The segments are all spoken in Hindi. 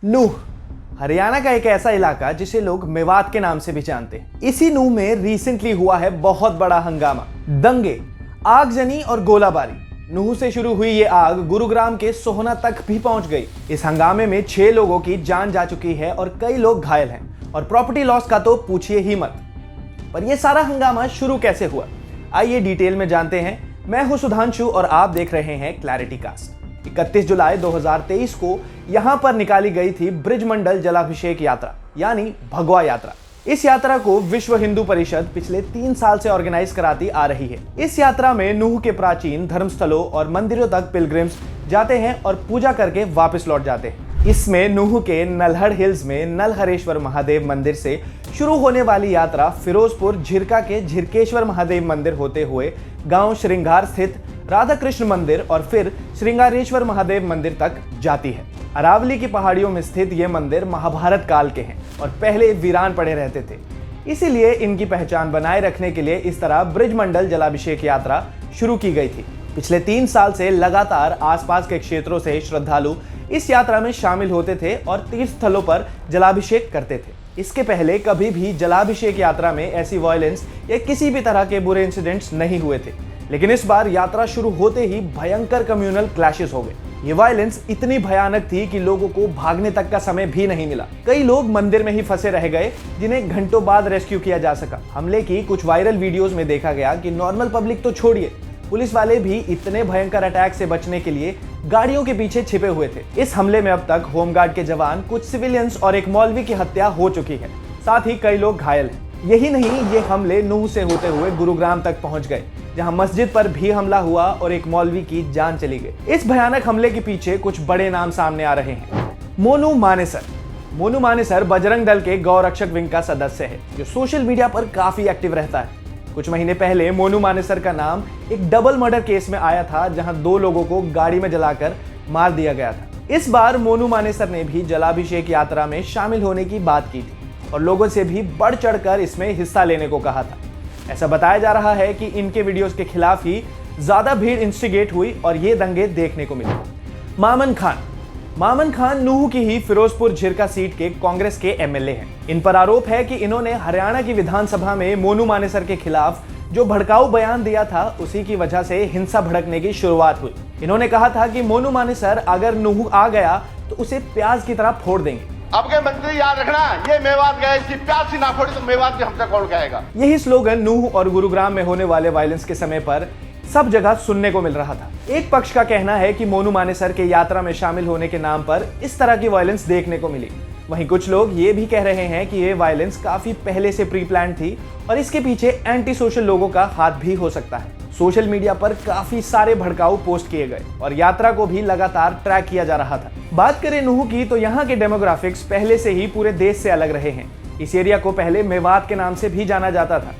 नूह हरियाणा का एक ऐसा इलाका जिसे लोग मेवात के नाम से भी जानते हैं। इसी नूह में रिसेंटली हुआ है बहुत बड़ा हंगामा, दंगे, आगजनी और गोलाबारी। नूह से शुरू हुई ये आग गुरुग्राम के सोहना तक भी पहुंच गई। इस हंगामे में 6 लोगों की जान जा चुकी है और कई लोग घायल हैं और प्रॉपर्टी लॉस का तो पूछिए ही मत। पर यह सारा हंगामा शुरू कैसे हुआ, आइए डिटेल में जानते हैं। मैं हूं सुधांशु और आप देख रहे हैं क्लैरिटी कास्ट। 31 जुलाई 2023 को यहां पर निकाली गई थी ब्रिजमंडल जलाभिषेक यात्रा यानी भगवा यात्रा। इस यात्रा को विश्व हिंदू परिषद पिछले 3 साल से ऑर्गेनाइज कराती आ रही है। इस यात्रा में नूह के प्राचीन धर्मस्थलों और मंदिरों तक पिलग्रिम्स जाते हैं और पूजा करके वापस लौट जाते हैं। इसमें नूह के नल्हड़ हिल्स में नलहरेश्वर महादेव मंदिर से शुरू होने वाली यात्रा फिरोजपुर झिरका के झिरकेश्वर महादेव मंदिर होते हुए गांव श्रृंगार स्थित राधा कृष्ण मंदिर और फिर श्रृंगारेश्वर महादेव मंदिर तक जाती है। अरावली की पहाड़ियों में स्थित ये मंदिर महाभारत काल के हैं और पहले वीरान पड़े रहते थे, इसीलिए इनकी पहचान बनाए रखने के लिए इस तरह ब्रिजमंडल जलाभिषेक यात्रा शुरू की गई थी। पिछले 3 साल से लगातार आसपास के क्षेत्रों से श्रद्धालु इस यात्रा में शामिल होते थे और तीर्थ स्थलों पर जलाभिषेक करते थे। इसके पहले कभी भी जलाभिषेक यात्रा में ऐसी वायलेंस या किसी भी तरह के बुरे इंसिडेंट्स नहीं हुए थे, लेकिन इस बार यात्रा शुरू होते ही भयंकर कम्युनल क्लैशेस हो गए। ये वायलेंस इतनी भयानक थी कि लोगों को भागने तक का समय भी नहीं मिला। कई लोग मंदिर में ही फंसे रह गए जिन्हें घंटों बाद रेस्क्यू किया जा सका। हमले की कुछ वायरल वीडियोस में देखा गया कि नॉर्मल पब्लिक तो छोड़िए, पुलिस वाले भी इतने भयंकर अटैक से बचने के लिए गाड़ियों के पीछे छिपे हुए थे। इस हमले में अब तक होमगार्ड के जवान, कुछ सिविलियंस और एक मौलवी की हत्या हो चुकी है। साथ ही कई लोग घायल हैं। यही नहीं, ये हमले नूह से होते हुए गुरुग्राम तक पहुंच गए, जहां मस्जिद पर भी हमला हुआ और एक मौलवी की जान चली गई। इस भयानक हमले के पीछे कुछ बड़े नाम सामने आ रहे हैं। मोनू मानेसर बजरंग दल के गौ रक्षक विंग का सदस्य है, जो सोशल मीडिया पर काफी एक्टिव रहता है। कुछ महीने पहले मोनू मानेसर का नाम एक डबल मर्डर केस में आया था, जहां 2 लोगों को गाड़ी में जलाकर मार दिया गया था। इस बार मोनू मानेसर ने भी जलाभिषेक यात्रा में शामिल होने की बात की थी और लोगों से भी बढ़ चढ़कर इसमें हिस्सा लेने को कहा था। ऐसा बताया जा रहा है कि इनके वीडियोस के खिलाफ ही ज्यादा भीड़ इंस्टिगेट हुई और ये दंगे देखने को मिले। मामन खान नूह की ही फिरोजपुर झिरका सीट के कांग्रेस के एमएलए हैं। इन पर आरोप है कि इन्होंने हरियाणा की विधानसभा में मोनू मानेसर के खिलाफ जो भड़काऊ बयान दिया था, उसी की वजह से हिंसा भड़कने की शुरुआत हुई। इन्होंने कहा था कि मोनू मानेसर अगर नूह आ गया तो उसे प्याज की तरह फोड़ देंगे। अब के मंत्री याद रखना, ये मेवात गए, इसकी प्याज सी ना फोड़ी तो मेवात की हमसे कौन कहेगा। यही स्लोगन नूह और गुरुग्राम में होने वाले वायलेंस के समय पर सब जगह सुनने को मिल रहा था। एक पक्ष का कहना है कि मोनू मानेसर के यात्रा में शामिल होने के नाम पर इस तरह की वायलेंस देखने को मिली। वहीं कुछ लोग ये भी कह रहे हैं कि ये वायलेंस काफी पहले से प्री प्लान थी और इसके पीछे एंटी सोशल लोगों का हाथ भी हो सकता है। सोशल मीडिया पर काफी सारे भड़काऊ पोस्ट किए गए और यात्रा को भी लगातार ट्रैक किया जा रहा था। बात करें नूह की, तो यहाँ के डेमोग्राफिक्स पहले से ही पूरे देश से अलग रहे हैं। इस एरिया को पहले मेवात के नाम से भी जाना जाता था।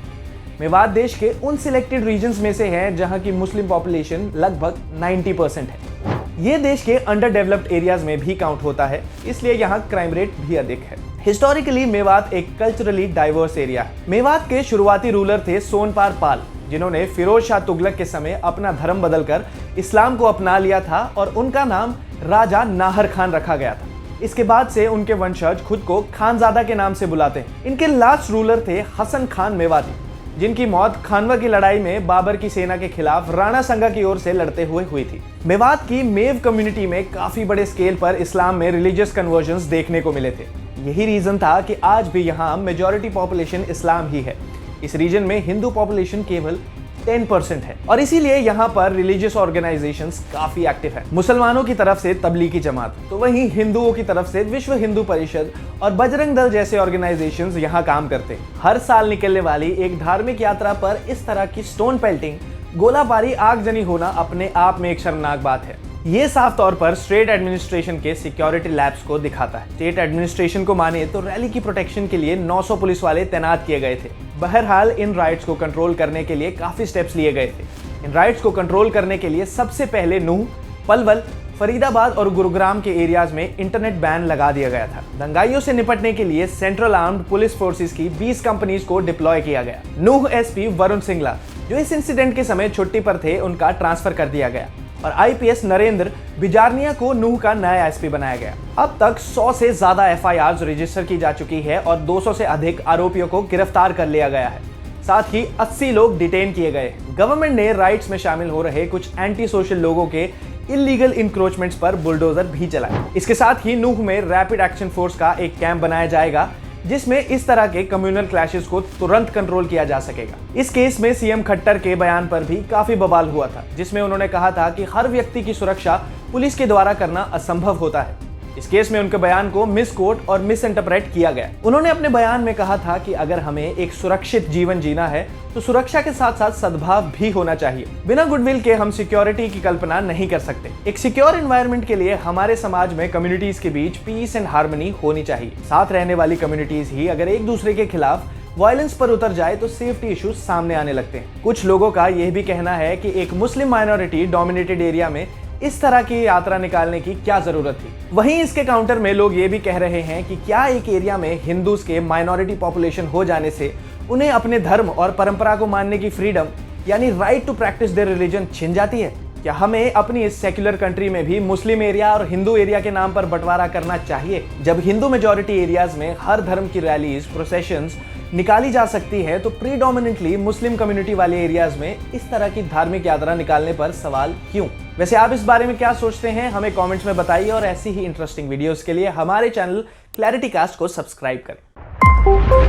मेवात देश के उन सिलेक्टेड रीजन्स में से है जहां की मुस्लिम पॉपुलेशन लगभग 90% है। ये देश के अंडर डेवलप्ड एरियाज में भी काउंट होता है, इसलिए यहाँ क्राइम रेट भी अधिक है। हिस्टोरिकली मेवात एक कल्चरली डाइवर्स एरिया है। मेवात के शुरुआती रूलर थे सोनपार पाल, जिन्होंने फिरोज शाह तुगलक के समय अपना धर्म बदलकर इस्लाम को अपना लिया था और उनका नाम राजा नाहर खान रखा गया था। इसके बाद से उनके वंशज खुद को खानजादा के नाम से बुलाते हैं। इनके लास्ट रूलर थे हसन खान मेवाती, जिनकी मौत खानवा की लड़ाई में बाबर की सेना के खिलाफ राणा संगा की ओर से लड़ते हुए हुई थी। मेवात की मेव कम्युनिटी में काफी बड़े स्केल पर इस्लाम में रिलीजियस कन्वर्जन्स देखने को मिले थे। यही रीजन था कि आज भी यहाँ मेजॉरिटी पॉपुलेशन इस्लाम ही है। इस रीजन में हिंदू पॉपुलेशन केवल 10% है और इसीलिए यहाँ पर रिलीजियस ऑर्गेनाइजेशंस काफी एक्टिव है। मुसलमानों की तरफ से तबलीगी जमात, तो वहीं हिंदुओं की तरफ से विश्व हिंदू परिषद और बजरंग दल जैसे ऑर्गेनाइजेशंस यहाँ काम करते हैं। हर साल निकलने वाली एक धार्मिक यात्रा पर इस तरह की स्टोन पेल्टिंग, गोलाबारी, आगजनी होना अपने आप में एक शर्मनाक बात है। ये साफ तौर पर स्टेट एडमिनिस्ट्रेशन के सिक्योरिटी लैब्स को दिखाता है। स्टेट एडमिनिस्ट्रेशन को माने तो रैली की प्रोटेक्शन के लिए 900 पुलिस वाले तैनात किए गए थे। बहरहाल इन राइट्स को कंट्रोल करने के लिए काफी स्टेप्स लिए गए थे। इन राइट्स को कंट्रोल करने के लिए सबसे पहले नूह, पलवल, फरीदाबाद और गुरुग्राम के एरियाज में इंटरनेट बैन लगा दिया गया था। दंगाइयों से निपटने के लिए सेंट्रल आर्म्ड पुलिस फोर्सेस की 20 कंपनीज को डिप्लॉय किया गया। नूह एसपी वरुण सिंगला, जो इस इंसिडेंट के समय छुट्टी पर थे, उनका ट्रांसफर कर दिया गया और आईपीएस नरेंद्र बिजारनिया को नूह का नया एसपी बनाया गया। अब तक 100 से ज्यादा एफआईआर रजिस्टर की जा चुकी है और 200 से अधिक आरोपियों को गिरफ्तार कर लिया गया है। साथ ही 80 लोग डिटेन किए गए। गवर्नमेंट ने राइट्स में शामिल हो रहे कुछ एंटी सोशल लोगों के इलीगल इंक्रोचमेंट्स पर बुलडोजर भी चलाए। इसके साथ ही नूह में रैपिड एक्शन फोर्स का एक कैंप बनाया जाएगा जिसमें इस तरह के कम्युनल क्लैशेस को तुरंत कंट्रोल किया जा सकेगा। इस केस में सीएम खट्टर के बयान पर भी काफी बवाल हुआ था, जिसमें उन्होंने कहा था कि हर व्यक्ति की सुरक्षा पुलिस के द्वारा करना असंभव होता है। इस केस में उनके बयान को मिसकोट और मिस इंटरप्रेट किया गया। उन्होंने अपने बयान में कहा था कि अगर हमें एक सुरक्षित जीवन जीना है तो सुरक्षा के साथ साथ सद्भाव भी होना चाहिए। बिना गुडविल के हम सिक्योरिटी की कल्पना नहीं कर सकते। एक सिक्योर एनवायरनमेंट के लिए हमारे समाज में कम्युनिटीज के बीच पीस एंड हार्मनी होनी चाहिए। साथ रहने वाली कम्युनिटीज ही अगर एक दूसरे के खिलाफ वायलेंस पर उतर जाए तो सेफ्टी इश्यूज सामने आने लगते हैं। कुछ लोगों का यह भी कहना है कि एक मुस्लिम माइनॉरिटी डोमिनेटेड एरिया में इस तरह की यात्रा निकालने की क्या जरूरत थी। वहीं इसके काउंटर में लोग ये भी कह रहे हैं कि क्या एक एरिया में हिंदूज के माइनॉरिटी पॉपुलेशन हो जाने से उन्हें अपने धर्म और परंपरा को मानने की फ्रीडम यानी right to practice their religion छिन जाती है? क्या हमें अपनी इस सेक्युलर कंट्री में भी मुस्लिम एरिया और हिंदू एरिया के नाम पर बंटवारा करना चाहिए? जब हिंदू मेजॉरिटी एरियाज में हर धर्म की रैलीज, प्रोसेशंस निकाली जा सकती है तो प्रीडोमिनेंटली मुस्लिम कम्युनिटी वाले एरियाज में इस तरह की धार्मिक यात्रा निकालने पर सवाल क्यों? वैसे आप इस बारे में क्या सोचते हैं, हमें कमेंट्स में बताइए और ऐसी ही इंटरेस्टिंग वीडियोस के लिए हमारे चैनल क्लैरिटी कास्ट को सब्सक्राइब करें।